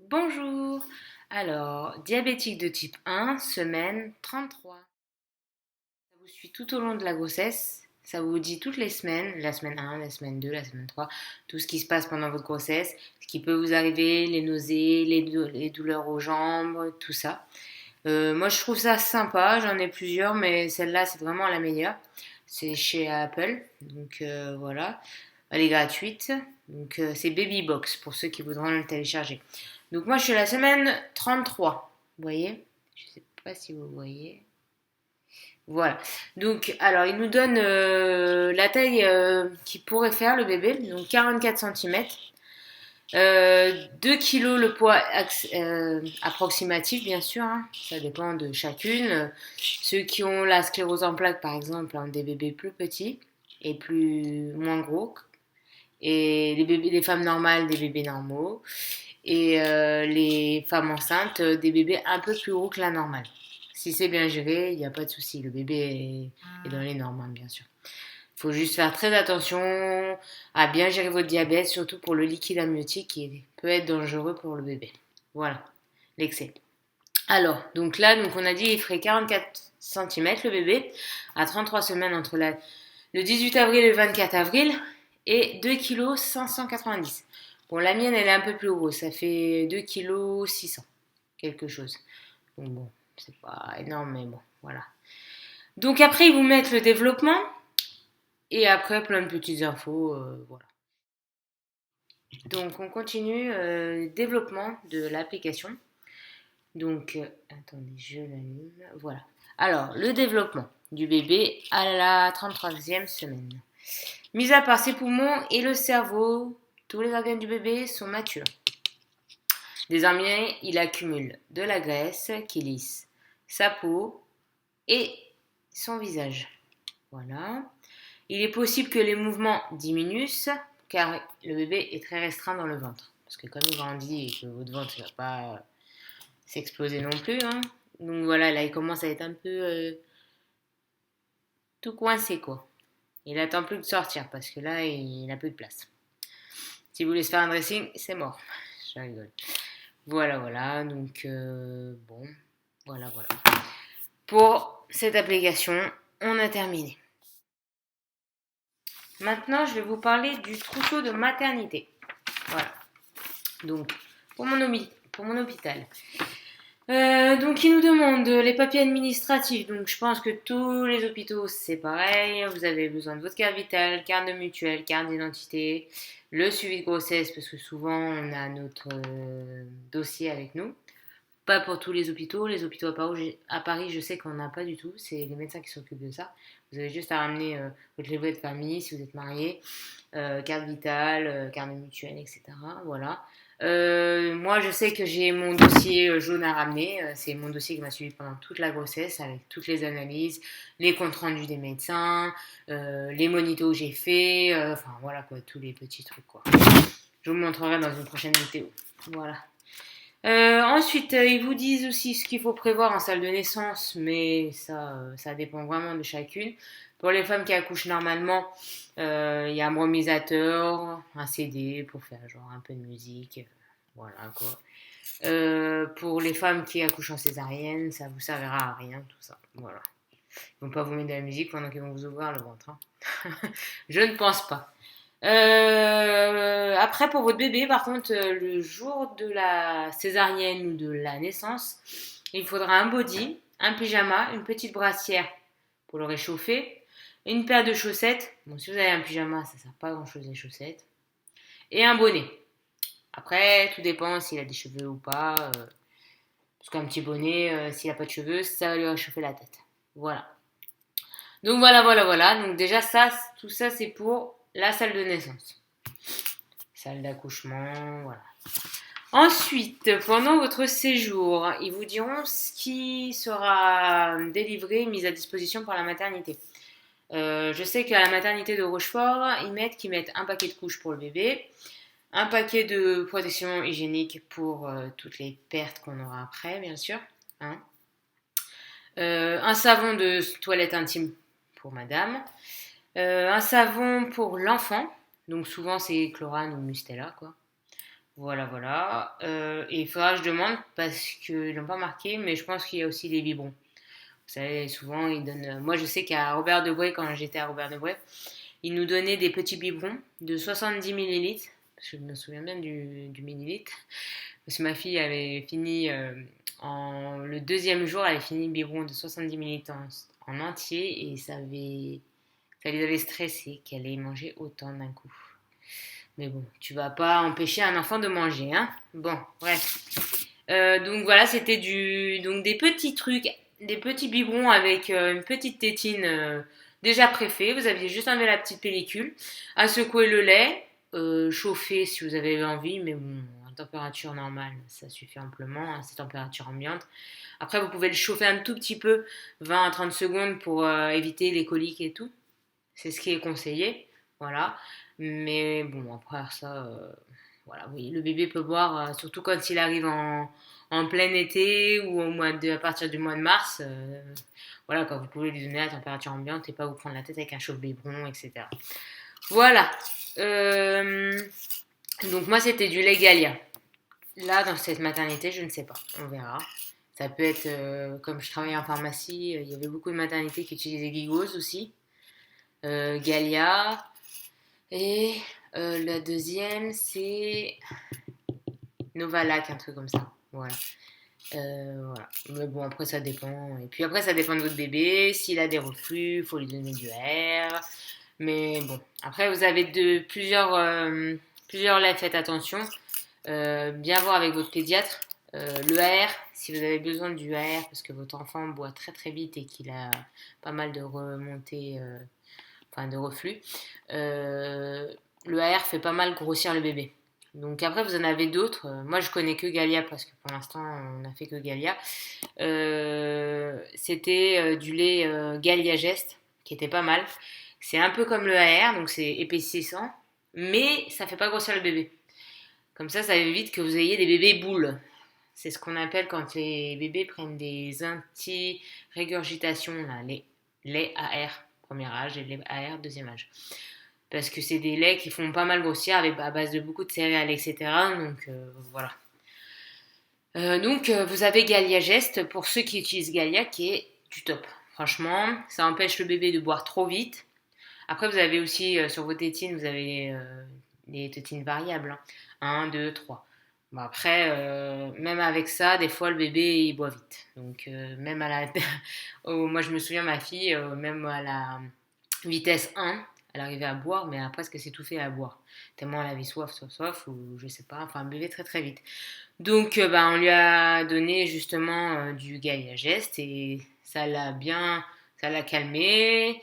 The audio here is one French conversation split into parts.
Bonjour. Alors, diabétique de type 1, semaine 33. Ça vous suit tout au long de la grossesse. Ça vous dit toutes les semaines, la semaine 1, la semaine 2, la semaine 3, tout ce qui se passe pendant votre grossesse, ce qui peut vous arriver, les nausées, les douleurs aux jambes, tout ça. Moi, je trouve ça sympa. J'en ai plusieurs, mais celle-là, c'est vraiment la meilleure. C'est chez Apple. Donc voilà. Elle est gratuite. Donc c'est Baby Box pour ceux qui voudront le télécharger. Donc moi, je suis à la semaine 33. Vous voyez? Je ne sais pas si vous voyez. Voilà. Donc, alors, il nous donne la taille qu'il pourrait faire le bébé. Donc 44 cm. 2 kilos le poids approximatif, bien sûr, hein. Ça dépend de chacune. Ceux qui ont la sclérose en plaques, par exemple, ont des bébés plus petits et moins gros. Et les femmes normales, des bébés normaux. Et les femmes enceintes, des bébés un peu plus gros que la normale. Si c'est bien géré, il n'y a pas de souci. Le bébé est dans les normes, hein, bien sûr. Il faut juste faire très attention à bien gérer votre diabète, surtout pour le liquide amniotique qui peut être dangereux pour le bébé. Voilà, l'excès. Alors, donc on a dit il ferait 44 cm le bébé à 33 semaines entre le 18 avril et le 24 avril et 2 kg 590. Bon, la mienne elle est un peu plus grosse, ça fait 2 kg 600 quelque chose. Donc bon, c'est pas énorme mais bon, voilà. Donc après ils vous mettent le développement et après plein de petites infos, voilà. Donc on continue développement de l'application. Donc attendez, je l'allume. Voilà. Alors le développement du bébé à la 33e semaine. Mis à part ses poumons et le cerveau, tous les organes du bébé sont matures. Désormais, il accumule de la graisse qui lisse sa peau et son visage. Voilà. Il est possible que les mouvements diminuent car le bébé est très restreint dans le ventre. Parce que comme il grandit et que votre ventre ne va pas s'exploser non plus, hein. Donc voilà, là il commence à être un peu tout coincé quoi. Il attend plus de sortir parce que là il n'a plus de place. Si vous voulez se faire un dressing, c'est mort. Je rigole. Voilà, voilà. Donc bon, voilà, voilà. Pour cette application, on a terminé. Maintenant, je vais vous parler du trousseau de maternité. Voilà. Donc, pour mon hôpital. Donc, il nous demande les papiers administratifs. Donc, je pense que tous les hôpitaux, c'est pareil. Vous avez besoin de votre carte vitale, carte de mutuelle, carte d'identité, le suivi de grossesse, parce que souvent, on a notre dossier avec nous. Pas pour tous les hôpitaux. Les hôpitaux à Paris, je sais qu'on n'a pas du tout. C'est les médecins qui s'occupent de ça. Vous avez juste à ramener votre livret de famille si vous êtes marié, carte vitale, carte de mutuelle, etc. Voilà. Moi, je sais que j'ai mon dossier jaune à ramener. C'est mon dossier qui m'a suivi pendant toute la grossesse avec toutes les analyses, les comptes rendus des médecins, les monitos que j'ai fait. Enfin, voilà quoi, tous les petits trucs quoi. Je vous montrerai dans une prochaine vidéo. Voilà. Ensuite, ils vous disent aussi ce qu'il faut prévoir en salle de naissance, mais ça dépend vraiment de chacune. Pour les femmes qui accouchent normalement, il y a un brumisateur, un CD pour faire genre un peu de musique, voilà quoi. Pour les femmes qui accouchent en césarienne, ça vous servira à rien tout ça, voilà. Ils vont pas vous mettre de la musique pendant qu'ils vont vous ouvrir le ventre, hein. Je ne pense pas. Après, pour votre bébé, par contre, le jour de la césarienne ou de la naissance, il faudra un body, un pyjama, une petite brassière pour le réchauffer, une paire de chaussettes. Bon, si vous avez un pyjama, ça ne sert pas à grand chose les chaussettes. Et un bonnet. Après, tout dépend s'il a des cheveux ou pas. Parce qu'un petit bonnet, s'il n'a pas de cheveux, ça va lui réchauffer la tête. Voilà. Donc voilà, voilà, voilà. Donc déjà, tout ça, c'est pour la salle de naissance. Salle d'accouchement, voilà. Ensuite, pendant votre séjour, ils vous diront ce qui sera délivré, mis à disposition par la maternité. Je sais qu'à la maternité de Rochefort, qu'ils mettent un paquet de couches pour le bébé, un paquet de protection hygiénique pour toutes les pertes qu'on aura après, bien sûr, hein. Un savon de toilette intime pour madame, un savon pour l'enfant, donc souvent c'est Chlorane ou Mustela, quoi. Voilà, voilà. Et il faudra que je demande parce qu'ils n'ont pas marqué, mais je pense qu'il y a aussi des biberons. Vous savez, souvent, ils donnent. Moi, je sais qu'à Robert Debré, quand j'étais à Robert Debré, ils nous donnaient des petits biberons de 70 millilitres. Parce que je me souviens bien du millilitre. Parce que ma fille avait fini, le deuxième jour, elle avait fini le biberon de 70 millilitres en entier et ça les avait stressés qu'elle ait mangé autant d'un coup. Mais bon, tu vas pas empêcher un enfant de manger, hein. Bon, bref. Donc voilà, c'était donc des petits trucs, des petits biberons avec une petite tétine déjà préfait. Vous aviez juste enlevé la petite pellicule, à secouer le lait, chauffer si vous avez envie, mais bon, à température normale, ça suffit amplement, hein, c'est température ambiante. Après, vous pouvez le chauffer un tout petit peu, 20 à 30 secondes pour éviter les coliques et tout. C'est ce qui est conseillé, voilà. Mais bon, après ça, voilà, oui, le bébé peut boire, surtout quand il arrive en plein été ou à partir du mois de mars. Voilà, quand vous pouvez lui donner la température ambiante et pas vous prendre la tête avec un chauffe-biberon, etc. Voilà. Euh, donc moi, c'était du lait Galia. Là, dans cette maternité, je ne sais pas. On verra. Ça peut être, comme je travaillais en pharmacie, il y avait beaucoup de maternités qui utilisaient Gigos aussi. Galia. Et la deuxième, c'est Novalac, un truc comme ça. Voilà. Voilà. Mais bon, après, ça dépend. Et puis après, ça dépend de votre bébé. S'il a des reflux, il faut lui donner du R. Mais bon, après, vous avez plusieurs laits, faites attention. Bien voir avec votre pédiatre. Le AR, si vous avez besoin du AR, parce que votre enfant boit très très vite et qu'il a pas mal de remontées, enfin de reflux, euh, le AR fait pas mal grossir le bébé. Donc après, vous en avez d'autres. Moi, je connais que Galia parce que pour l'instant, on n'a fait que Galia. C'était du lait Galia Gest qui était pas mal. C'est un peu comme le AR, donc c'est épaississant, mais ça fait pas grossir le bébé. Comme ça évite que vous ayez des bébés boules. C'est ce qu'on appelle quand les bébés prennent des anti-régurgitations, là, les laits AR, premier âge, et les AR, deuxième âge. Parce que c'est des laits qui font pas mal grossir à base de beaucoup de céréales, etc. Donc voilà. Vous avez Galia Gest pour ceux qui utilisent Galia qui est du top. Franchement, ça empêche le bébé de boire trop vite. Après, vous avez aussi sur vos tétines, vous avez des tétines variables. Hein. 1, 2, 3. Bon, après, même avec ça, des fois le bébé il boit vite. Donc même à la... moi je me souviens ma fille, même à la vitesse 1, elle arrivait à boire, mais à presque s'étouffer à boire. Tellement elle avait soif, ou je sais pas, enfin elle buvait très très vite. Donc on lui a donné justement du Galia Gest et ça l'a calmé.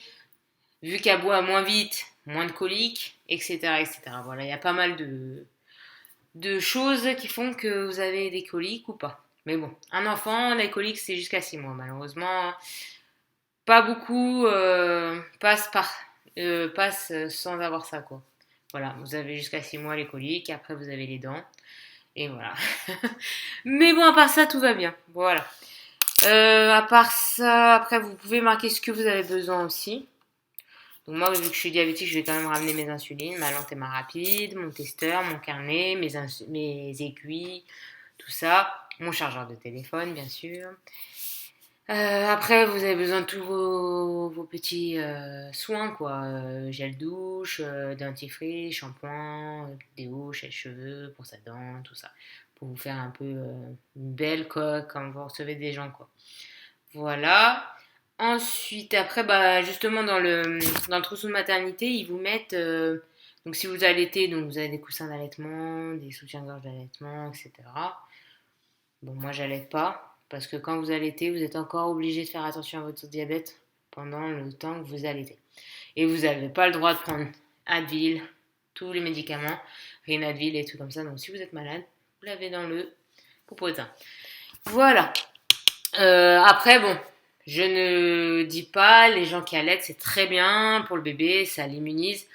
Vu qu'elle boit moins vite, moins de coliques, etc., etc. Voilà, il y a pas mal de choses qui font que vous avez des coliques ou pas. Mais bon, un enfant, les coliques, c'est jusqu'à 6 mois. Malheureusement, pas beaucoup passent sans avoir ça, quoi. Voilà, vous avez jusqu'à 6 mois les coliques, après vous avez les dents, et voilà. Mais bon, à part ça, tout va bien. Voilà. À part ça, après, vous pouvez marquer ce que vous avez besoin aussi. Donc moi, vu que je suis diabétique, je vais quand même ramener mes insulines, ma lente et ma rapide, mon testeur, mon carnet, mes aiguilles, tout ça. Mon chargeur de téléphone, bien sûr. Après, vous avez besoin de tous vos petits soins, quoi. Gel douche, dentifrice, shampoing, déo, sèche-cheveux, pour sa dent, tout ça. Pour vous faire un peu une belle coque quand vous recevez des gens, quoi. Voilà. Ensuite, après, justement, dans le trousseau de maternité, ils vous mettent. Donc, si vous allaitez, donc vous avez des coussins d'allaitement, des soutiens-gorge d'allaitement, etc. Bon, moi, j'allaite pas, parce que quand vous allaitez, vous êtes encore obligé de faire attention à votre diabète pendant le temps que vous allaitez. Et vous n'avez pas le droit de prendre Advil, tous les médicaments, Advil et tout comme ça. Donc, si vous êtes malade, vous l'avez dans le popotin. Voilà. Après, bon, je ne dis pas, les gens qui allaitent, c'est très bien pour le bébé, ça l'immunise.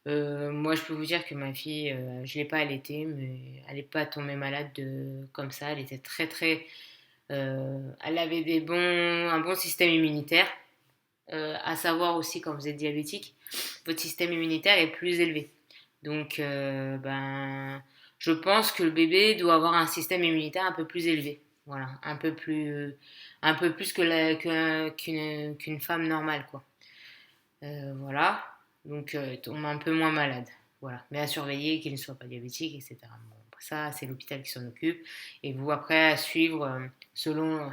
Moi, je peux vous dire que ma fille, je l'ai pas allaitée, mais elle n'est pas tombée malade comme ça. Elle était très, très. Elle avait un bon système immunitaire. À savoir aussi, quand vous êtes diabétique, votre système immunitaire est plus élevé. Donc, je pense que le bébé doit avoir un système immunitaire un peu plus élevé. Voilà, un peu plus qu'une femme normale, quoi. Voilà, donc tombe un peu moins malade. Voilà, mais à surveiller qu'il ne soit pas diabétique, etc. Bon, ça, c'est l'hôpital qui s'en occupe. Et vous, après, à suivre selon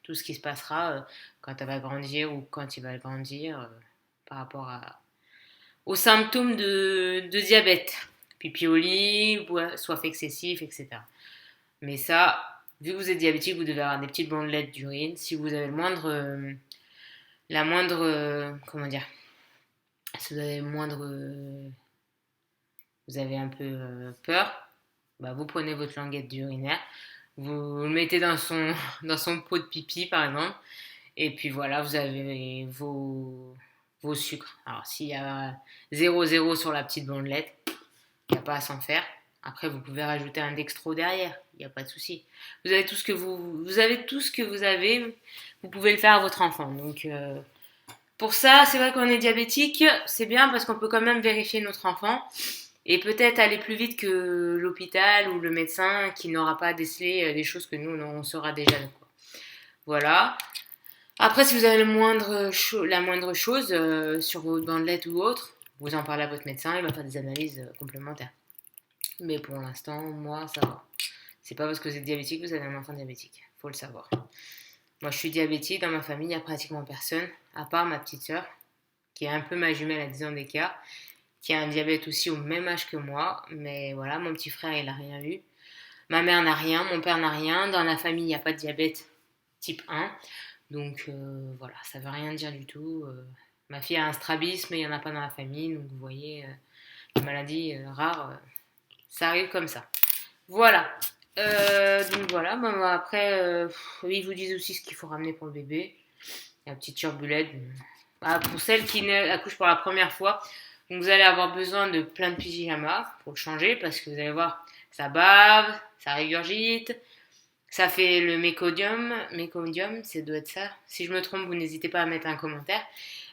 tout ce qui se passera quand elle va grandir ou quand il va grandir par rapport aux symptômes de diabète. Pipioli, soif excessif, etc. Mais ça, vu que vous êtes diabétique, vous devez avoir des petites bandelettes d'urine. Si vous avez comment dire, si vous avez vous avez un peu peur, bah vous prenez votre languette d'urinaire, vous le mettez dans son pot de pipi par exemple, et puis voilà, vous avez vos sucres. Alors s'il y a 0,0 sur la petite bandelette, il n'y a pas à s'en faire. Après, vous pouvez rajouter un dextro derrière, il n'y a pas de souci. Vous avez tout ce que vous avez tout ce que vous avez, vous pouvez le faire à votre enfant. Donc pour ça, c'est vrai qu'on est diabétique, c'est bien parce qu'on peut quand même vérifier notre enfant et peut-être aller plus vite que l'hôpital ou le médecin qui n'aura pas décelé des choses que nous, on saura déjà. Quoi. Voilà. Après, si vous avez la moindre chose sur votre bandelette ou autre, vous en parlez à votre médecin, il va faire des analyses complémentaires. Mais pour l'instant, moi, ça va. C'est pas parce que vous êtes diabétique que vous avez un enfant diabétique. Faut le savoir. Moi, je suis diabétique. Dans ma famille, il n'y a pratiquement personne, à part ma petite sœur, qui est un peu ma jumelle à 10 ans d'écart, qui a un diabète aussi au même âge que moi. Mais voilà, mon petit frère, il n'a rien eu. Ma mère n'a rien, mon père n'a rien. Dans la famille, il n'y a pas de diabète type 1. Donc voilà, ça ne veut rien dire du tout. Ma fille a un strabisme, mais il n'y en a pas dans la famille. Donc vous voyez, les maladies rares, ça arrive comme ça. Voilà. Donc voilà, après, ils vous disent aussi ce qu'il faut ramener pour le bébé. La petite turbulette. Pour celles qui accouchent pour la première fois, donc vous allez avoir besoin de plein de pyjamas pour le changer parce que vous allez voir, ça bave, ça régurgite, ça fait le méconium, ça doit être ça. Si je me trompe, vous n'hésitez pas à mettre un commentaire.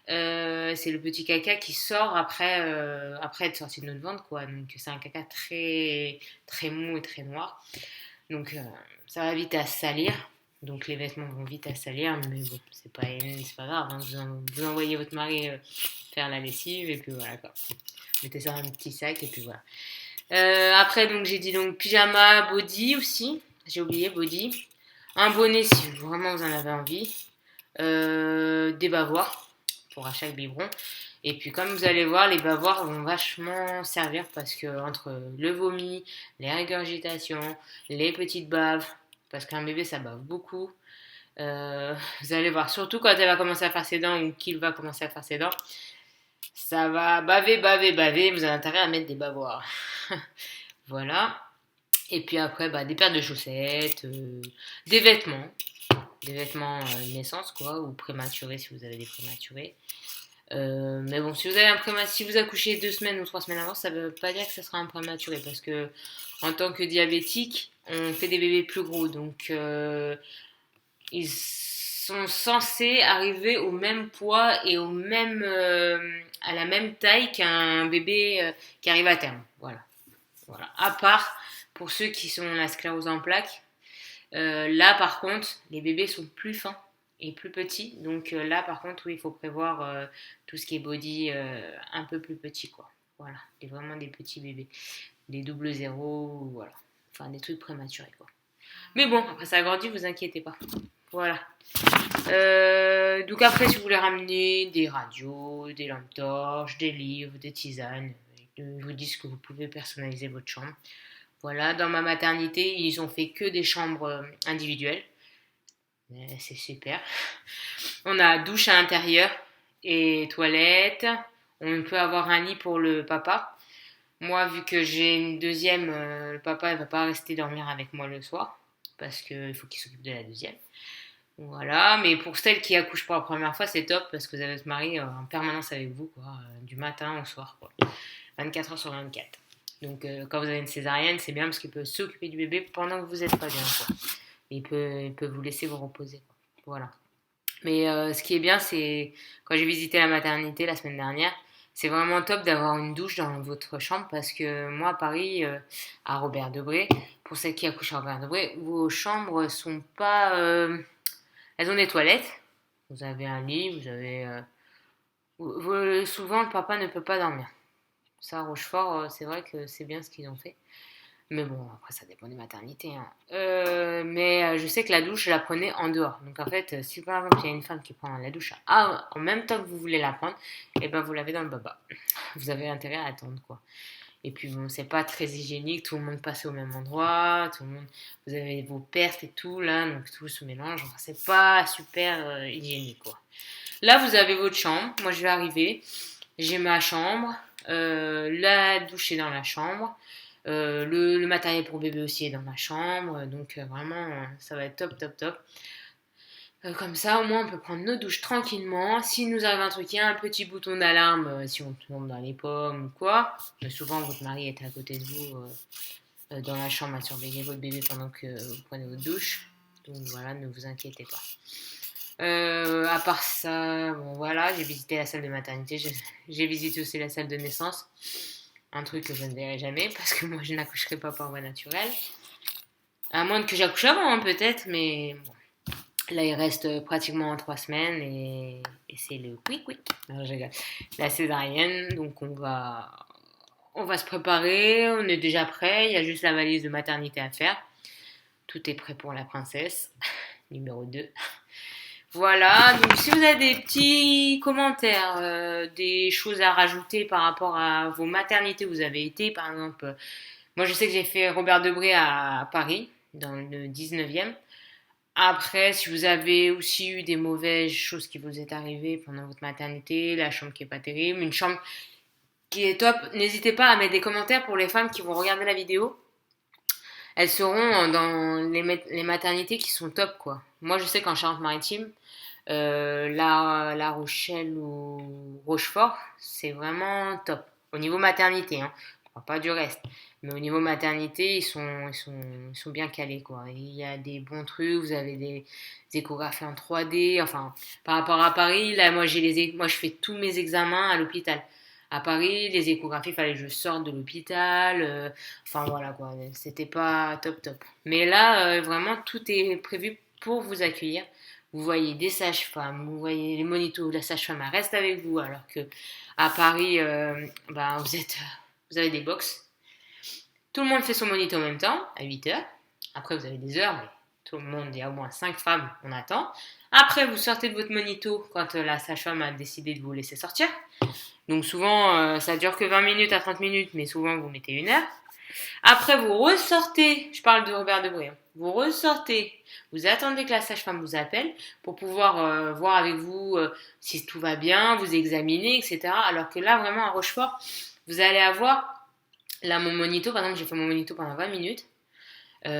C'est le petit caca qui sort après être sorti de notre ventre, quoi. Donc c'est un caca très, très mou et très noir. Donc ça va vite à salir. Donc les vêtements vont vite à salir, mais bon, c'est pas grave. Hein. Vous envoyez votre mari faire la lessive et puis voilà quoi. Mettez ça dans un petit sac et puis voilà. Après donc j'ai dit donc pyjama, body aussi. J'ai oublié body. Un bonnet si vraiment vous en avez envie. Des bavoirs pour à chaque biberon. Et puis comme vous allez voir, les bavoirs vont vachement servir parce que entre le vomi, les régurgitations, les petites baves, parce qu'un bébé ça bave beaucoup. Vous allez voir, surtout quand elle va commencer à faire ses dents ou qu'il va commencer à faire ses dents, ça va baver, baver, baver. Vous avez intérêt à mettre des bavoirs. Voilà. Et puis après, des paires de chaussettes, des vêtements. Des vêtements naissance, quoi, ou prématurés si vous avez des prématurés. Mais bon, si vous accouchez 2 semaines ou 3 semaines avant, ça veut pas dire que ça sera un prématuré parce que en tant que diabétique, on fait des bébés plus gros, donc ils sont censés arriver au même poids et à la même taille qu'un bébé qui arrive à terme. Voilà. À part pour ceux qui sont la sclérose en plaques. Là, par contre, les bébés sont plus fins et plus petits. Donc là, par contre, oui, il faut prévoir tout ce qui est body un peu plus petit, quoi. Voilà, vraiment des petits bébés. Des double zéro, voilà. Enfin, des trucs prématurés, quoi. Mais bon, après ça grandit, vous inquiétez pas. Voilà. Donc après, si vous voulez ramener des radios, des lampes torches, des livres, des tisanes, ils vous disent que vous pouvez personnaliser votre chambre. Voilà, dans ma maternité, ils ont fait que des chambres individuelles. C'est super. On a douche à l'intérieur et toilette. On peut avoir un lit pour le papa. Moi, vu que j'ai une deuxième, le papa ne va pas rester dormir avec moi le soir parce qu'il faut qu'il s'occupe de la deuxième. Voilà, mais pour celles qui accouchent pour la première fois, c'est top parce que vous avez votre mari en permanence avec vous, quoi, du matin au soir, quoi. 24 heures sur 24. Donc quand vous avez une césarienne, c'est bien parce qu'il peut s'occuper du bébé pendant que vous n'êtes pas bien, quoi. Il peut vous laisser vous reposer, quoi. Voilà. Mais ce qui est bien, c'est quand j'ai visité la maternité la semaine dernière, C'est vraiment top d'avoir une douche dans votre chambre parce que moi, à Paris, à Robert Debré, pour celles qui accouchent à Robert Debré, vos chambres sont pas. Elles ont des toilettes. Vous avez un lit, vous avez. Souvent, le papa ne peut pas dormir. Ça, à Rochefort, c'est vrai que c'est bien ce qu'ils ont fait. Mais bon, après, ça dépend des maternités, hein. Mais je sais que la douche, je la prenais en dehors. Donc en fait, si par exemple, il y a une femme qui prend la douche en même temps que vous voulez la prendre, et ben vous l'avez dans le baba. Vous avez intérêt à attendre, quoi. Et puis bon, c'est pas très hygiénique, tout le monde passe au même endroit, tout le monde, vous avez vos pertes et tout là, donc tout se mélange. Enfin, c'est pas super hygiénique, quoi. Là, vous avez votre chambre. Moi, je vais arriver. J'ai ma chambre. La douche est dans la chambre. Le matériel pour bébé aussi est dans ma chambre. Donc, vraiment, ça va être top, top, top. Comme ça, au moins, on peut prendre nos douches tranquillement. S'il nous arrive un truc, il y a un petit bouton d'alarme si on tombe dans les pommes ou quoi. Mais souvent, votre mari est à côté de vous dans la chambre à surveiller votre bébé pendant que vous prenez votre douche. Donc voilà, ne vous inquiétez pas. À part ça, bon voilà, j'ai visité la salle de maternité, j'ai visité aussi la salle de naissance. Un truc que je ne verrai jamais parce que moi je n'accoucherai pas par voie naturelle. À moins que j'accouche avant, hein, peut-être, mais bon. Là il reste pratiquement 3 semaines et c'est le quick quick. Non, je rigole. La césarienne, donc on va se préparer, on est déjà prêt, il y a juste la valise de maternité à faire. Tout est prêt pour la princesse, numéro 2. Voilà, donc si vous avez des petits commentaires, des choses à rajouter par rapport à vos maternités où vous avez été, par exemple, moi je sais que j'ai fait Robert Debré à Paris, dans le 19e. Après, si vous avez aussi eu des mauvaises choses qui vous est arrivées pendant votre maternité, la chambre qui est pas terrible, une chambre qui est top, n'hésitez pas à mettre des commentaires pour les femmes qui vont regarder la vidéo. Elles seront dans les maternités qui sont top, quoi. Moi je sais qu'en Charente-Maritime, la Rochelle ou Rochefort, c'est vraiment top. Au niveau maternité, hein. On parle pas du reste. Mais au niveau maternité, ils sont bien calés, quoi. Il y a des bons trucs, vous avez des échographies en 3D. Enfin, par rapport à Paris, là, moi, je fais tous mes examens à l'hôpital. À Paris, les échographies, il fallait que je sorte de l'hôpital. Enfin, voilà, quoi. C'était pas top, top. Mais là, vraiment, tout est prévu pour vous accueillir. Vous voyez des sages-femmes, vous voyez les monitos, la sage-femme elle reste avec vous, alors que à Paris, vous avez des box. Tout le monde fait son monito en même temps, à 8 heures. Après, vous avez des heures, mais tout le monde, il y a au moins 5 femmes, on attend. Après, vous sortez de votre monito quand la sage-femme a décidé de vous laisser sortir. Donc souvent, ça dure que 20 minutes à 30 minutes, mais souvent, vous mettez 1 heure. Après, vous ressortez, je parle de Robert Debré, hein. Vous ressortez, vous attendez que la sage-femme vous appelle pour pouvoir voir avec vous si tout va bien, vous examiner, etc. Alors que là, vraiment, à Rochefort, vous allez avoir, là, mon monito, par exemple, j'ai fait mon monito pendant 20 minutes.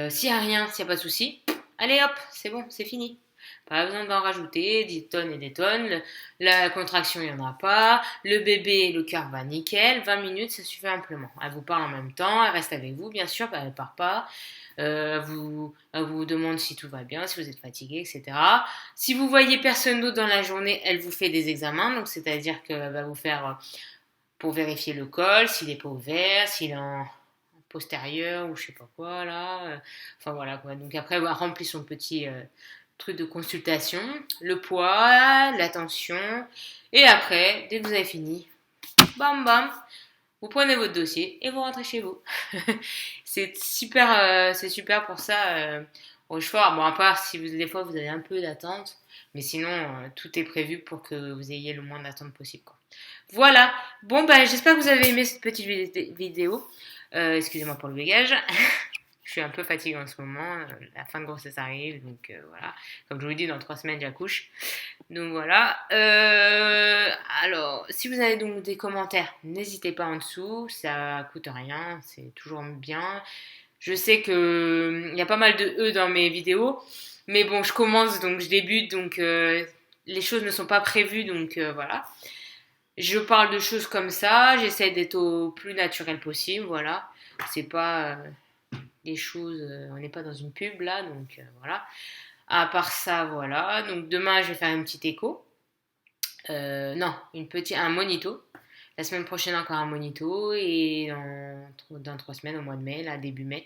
S'il n'y a rien, s'il n'y a pas de souci, allez hop, c'est bon, c'est fini. Pas besoin d'en rajouter des tonnes et des tonnes. La contraction, il n'y en a pas. Le bébé, le cœur va nickel. 20 minutes, ça suffit amplement. Elle vous parle en même temps. Elle reste avec vous, bien sûr. Elle ne part pas. Elle vous demande si tout va bien, si vous êtes fatigué, etc. Si vous voyez personne d'autre dans la journée, elle vous fait des examens. Donc, c'est-à-dire qu'elle va vous faire pour vérifier le col, s'il n'est pas ouvert, s'il est en postérieur ou je sais pas quoi, là. Enfin, voilà, quoi. Donc, après, elle va remplir son petit truc de consultation, le poids, la tension, et après, dès que vous avez fini, bam bam, vous prenez votre dossier et vous rentrez chez vous. C'est super pour ça. Rochefort, bon à part si vous, des fois vous avez un peu d'attente, mais sinon tout est prévu pour que vous ayez le moins d'attente possible, quoi. Voilà. Bon bah j'espère que vous avez aimé cette petite vidéo. Excusez-moi pour le bégage. Je suis un peu fatiguée en ce moment, la fin de grossesse arrive, donc voilà. Comme je vous l'ai dit, dans 3 semaines, j'accouche. Donc voilà. Alors, si vous avez donc des commentaires, n'hésitez pas en dessous, ça coûte rien, c'est toujours bien. Je sais que il y a pas mal de E dans mes vidéos, mais bon, je commence, donc je débute, donc les choses ne sont pas prévues, donc voilà. Je parle de choses comme ça, j'essaie d'être au plus naturel possible, voilà. C'est pas des choses, on n'est pas dans une pub là, donc voilà. À part ça, voilà. Donc demain, je vais faire une petite écho. Non, un monito. La semaine prochaine, encore un monito. Et dans 3 semaines, au mois de mai, là, début mai,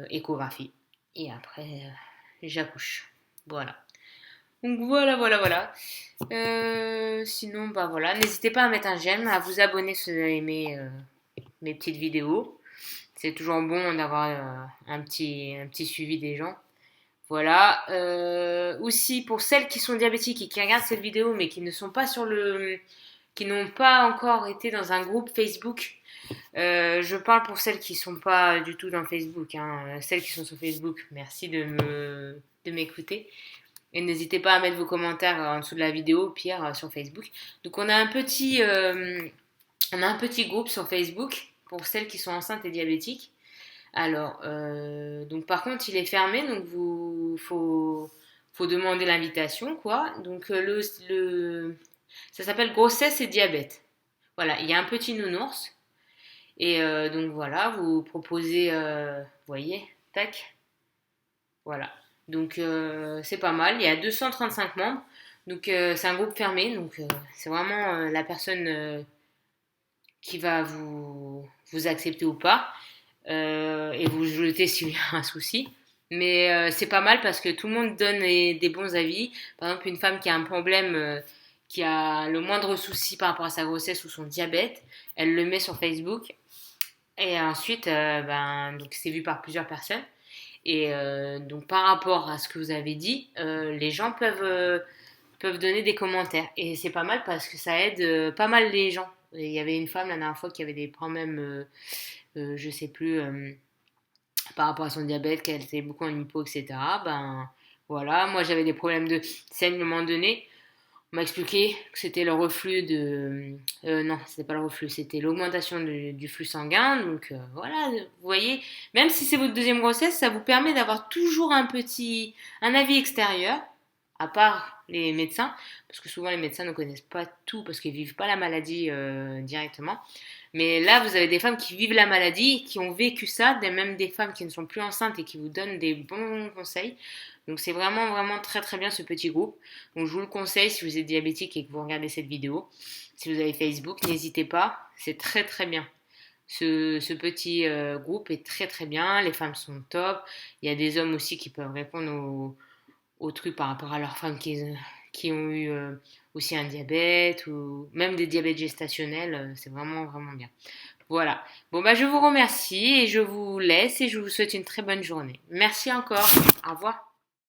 échographie. Et après, j'accouche. Voilà. Donc voilà. Sinon, bah voilà. N'hésitez pas à mettre un j'aime, à vous abonner si vous avez aimé mes petites vidéos. C'est toujours bon d'avoir un petit suivi des gens. Voilà. Aussi, pour celles qui sont diabétiques et qui regardent cette vidéo, mais qui ne sont pas qui n'ont pas encore été dans un groupe Facebook. Je parle pour celles qui sont pas du tout dans Facebook, hein. Celles qui sont sur Facebook, merci de m'écouter. Et n'hésitez pas à mettre vos commentaires en dessous de la vidéo, Pierre, sur Facebook. Donc on a un petit groupe sur Facebook pour celles qui sont enceintes et diabétiques. Alors, donc par contre, il est fermé, donc faut demander l'invitation, quoi. Donc ça s'appelle grossesse et diabète. Voilà, il y a un petit nounours. Et donc voilà, vous proposez, vous voyez, tac, voilà. Donc c'est pas mal, il y a 235 membres. Donc c'est un groupe fermé, donc c'est vraiment la personne qui va vous accepter ou pas et vous jeter s'il y a un souci. Mais c'est pas mal parce que tout le monde donne des bons avis. Par exemple, une femme qui a un problème, qui a le moindre souci par rapport à sa grossesse ou son diabète, elle le met sur Facebook. Et ensuite, donc c'est vu par plusieurs personnes. Et donc par rapport à ce que vous avez dit, les gens peuvent donner des commentaires. Et c'est pas mal parce que ça aide pas mal les gens. Et il y avait une femme la dernière fois qui avait des problèmes, je sais plus, par rapport à son diabète, qu'elle était beaucoup en hypo, etc. Ben voilà, moi j'avais des problèmes de saignement de nez. On m'a expliqué que c'était le reflux de... non, c'était pas le reflux, c'était l'augmentation du flux sanguin. Donc voilà, vous voyez, même si c'est votre deuxième grossesse, ça vous permet d'avoir toujours un avis extérieur, à part les médecins, parce que souvent les médecins ne connaissent pas tout, parce qu'ils vivent pas la maladie directement. Mais là, vous avez des femmes qui vivent la maladie, qui ont vécu ça, même des femmes qui ne sont plus enceintes et qui vous donnent des bons conseils. Donc c'est vraiment, vraiment très, très bien ce petit groupe. Donc je vous le conseille si vous êtes diabétique et que vous regardez cette vidéo. Si vous avez Facebook, n'hésitez pas, c'est très, très bien. Ce petit groupe est très, très bien. Les femmes sont top. Il y a des hommes aussi qui peuvent répondre aux trucs par rapport à leurs femmes qui ont eu aussi un diabète ou même des diabètes gestationnels. C'est vraiment, vraiment bien. Voilà. Bon, bah, je vous remercie et je vous laisse et je vous souhaite une très bonne journée. Merci encore. Au revoir.